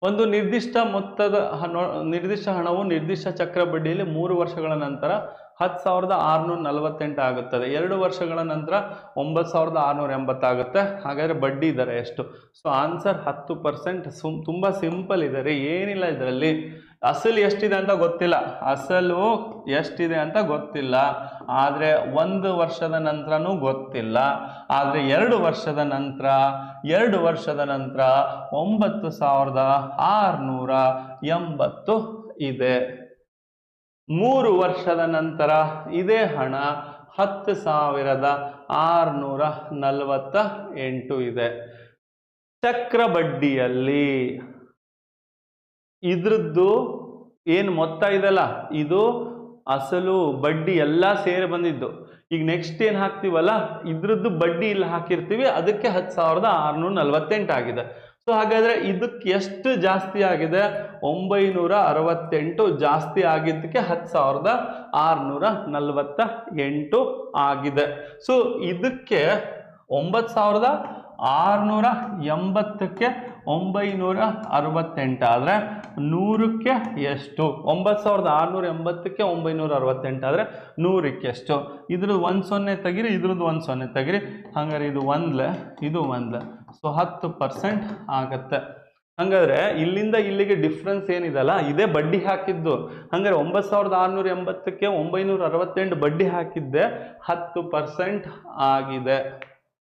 ಒಂದು ನಿರ್ದಿಷ್ಟ ಮೊತ್ತದ ನಿರ್ದಿಷ್ಟ ಹಣವು ನಿರ್ದಿಷ್ಟ ಚಕ್ರ ಬಡ್ಡಿಯಲ್ಲಿ 3 ವರ್ಷಗಳ ನಂತರ 10,648 ಆಗುತ್ತದೆ. 2 ವರ್ಷಗಳ ನಂತರ 9,680 ಆಗುತ್ತೆ. ಹಾಗಾದ್ರೆ ಬಡ್ಡಿ ದರ ಎಷ್ಟು? So answer 10%. ತುಂಬಾ ಸಿಂಪಲ್ ಇದೆ ರೀ, ಏನಿಲ್ಲ ಇದರಲ್ಲಿ. ಅಸಲು ಎಷ್ಟಿದೆ ಅಂತ ಗೊತ್ತಿಲ್ಲ, ಅಸಲು ಎಷ್ಟಿದೆ ಅಂತ ಗೊತ್ತಿಲ್ಲ, ಆದರೆ 1 ವರ್ಷದ ನಂತರನೂ ಗೊತ್ತಿಲ್ಲ. ಆದರೆ 2 ವರ್ಷದ ನಂತರ 9,680 ಇದೆ. 3 ವರ್ಷದ ನಂತರ ಇದೇ ಹಣ 10,648 ಇದೆ. ಚಕ್ರ ಬಡ್ಡಿಯಲ್ಲಿ ಇದ್ರದ್ದು ಏನು ಮೊತ್ತ ಇದೆಲ್ಲ, ಇದು ಅಸಲು ಬಡ್ಡಿ ಎಲ್ಲ ಸೇರಿ ಬಂದಿದ್ದು. ಈಗ ನೆಕ್ಸ್ಟ್ ಏನು ಹಾಕ್ತೀವಲ್ಲ, ಇದ್ರದ್ದು ಬಡ್ಡಿ ಇಲ್ಲಿ ಹಾಕಿರ್ತೀವಿ, ಅದಕ್ಕೆ 10,648 ಆಗಿದೆ. ಸೊ ಹಾಗಾದ್ರೆ ಇದಕ್ಕೆ ಎಷ್ಟು ಜಾಸ್ತಿ ಆಗಿದೆ? 968 ಜಾಸ್ತಿ ಆಗಿದ್ದಕ್ಕೆ 10,648 ಆಗಿದೆ. ಸೊ ಇದಕ್ಕೆ 9,680ಕ್ಕೆ 968 ಆದರೆ 100ಕ್ಕೆ ಎಷ್ಟು? 9,680ಕ್ಕೆ 968 ಆದರೆ 100ಕ್ಕೆ ಎಷ್ಟು? ಇದ್ರದ್ದು 1 0 ತೆಗಿರಿ, ಇದ್ರದ್ದು 1 0 ತೆಗಿರಿ. ಹಂಗಾರೆ ಇದು 1 ಇದು 1, ಸೊ 10% ಆಗತ್ತೆ. ಹಂಗಾದ್ರೆ ಇಲ್ಲಿಂದ ಇಲ್ಲಿಗೆ ಡಿಫ್ರೆನ್ಸ್ ಏನಿದೆಲ್ಲ ಇದೇ ಬಡ್ಡಿ ಹಾಕಿದ್ದು. ಹಂಗಾರೆ 9,680ಕ್ಕೆ 968 ಬಡ್ಡಿ ಹಾಕಿದ್ದೆ 10% ಆಗಿದೆ.